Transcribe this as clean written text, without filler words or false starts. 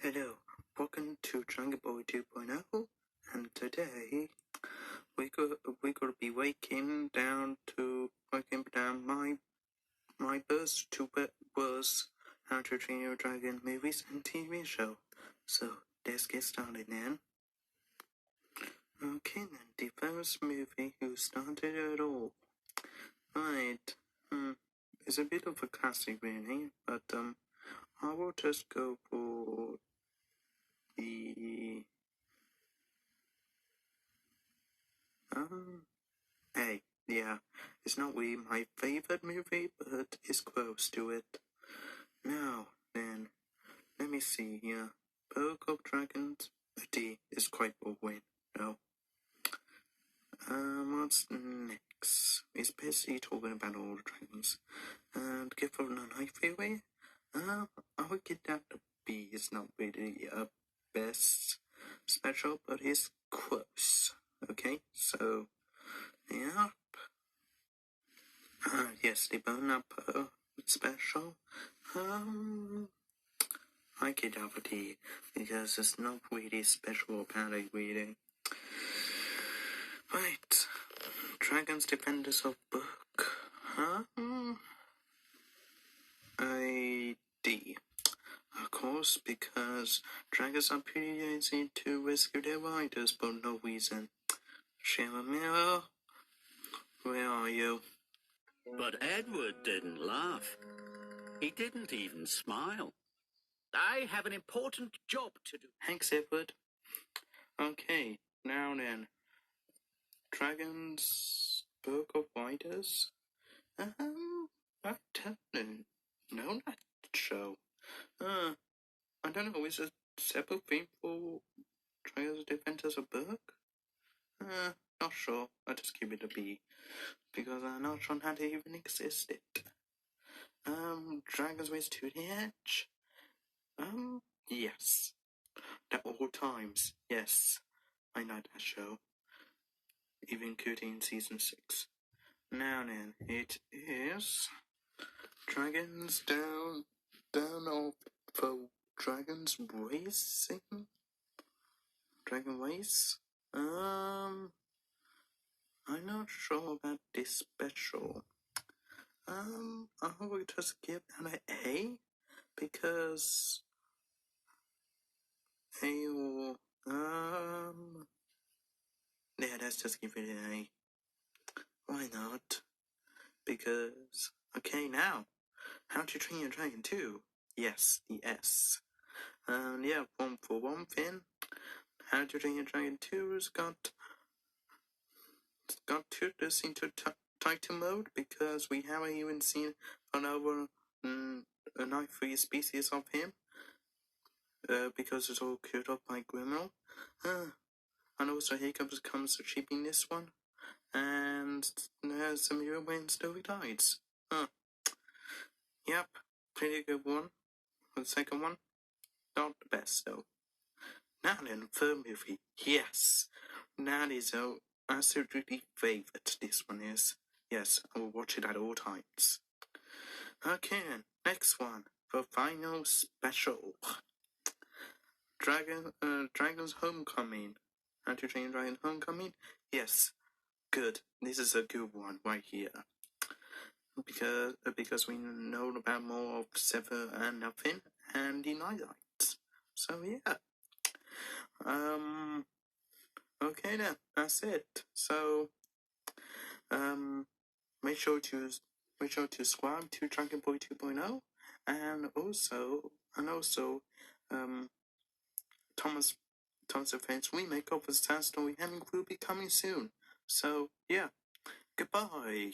Hello, welcome to Dragon Boy 2.0, and today we're gonna be breaking down my best to worst How to Train Your Dragon movies and TV show. So let's get started then. Okay then, the first movie who started it all. Right, it's a bit of a classic really, but I will just go for the hey, yeah, it's not really my favorite movie, but it's close to it. Now, then, let me see here. Book of Dragons, a D is quite boring. No. What's next? It's basically talking about all the dragons. And give up on high freeway. I would get that a B. It's not really a best special, but it's close. Okay, so yeah. Yes, the bone up special. I get have a D because it's not really special about it really. Right, Dragons Defenders of Book. A D. Of course, because dragons are pretty easy to rescue their riders for no reason. Mirror, where are you? But Edward didn't laugh. He didn't even smile. I have an important job to do. Thanks, Edward. Okay, now then. Dragon's Book of Riders? I don't know that show. I don't know, is it a separate thing for Dragon's Defenders of Book? Not sure. I'll just give it a B. Because I'm not sure how they even existed. Dragon's Race to the Edge? Yes. At all times, yes. I know that show. Even including season 6. Now then, it is Dragons down off for Dragons Racing? Dragon Race? I'm not sure about this special. I will just give that an A because yeah, let's just give it an A. Why not? Because, okay, now, How to Train Your Dragon 2. Yes, the S. Yeah, for one thing, How to Train Your Dragon 2 has got this into title mode because we haven't even seen another knife free species of him. Because it's all killed up by Grimmel. And also here comes the sheep in this one. And there's some European story guides. Yep, pretty good one. The second one, not the best though. Now then, third movie, yes. That is our absolutely favorite, this one is. Yes, I will watch it at all times. Okay, next one, the final special. Dragon's Homecoming. How to Train Dragon Homecoming? Yes, good. This is a good one right here. Because we know about more of Sever and Nothing and the Nightlights. So yeah. Okay then, that's it. So make sure to subscribe to Dragon Boy 2.0 and also Thomas Events remake of the Sad Story Hemming will be coming soon. So yeah, goodbye.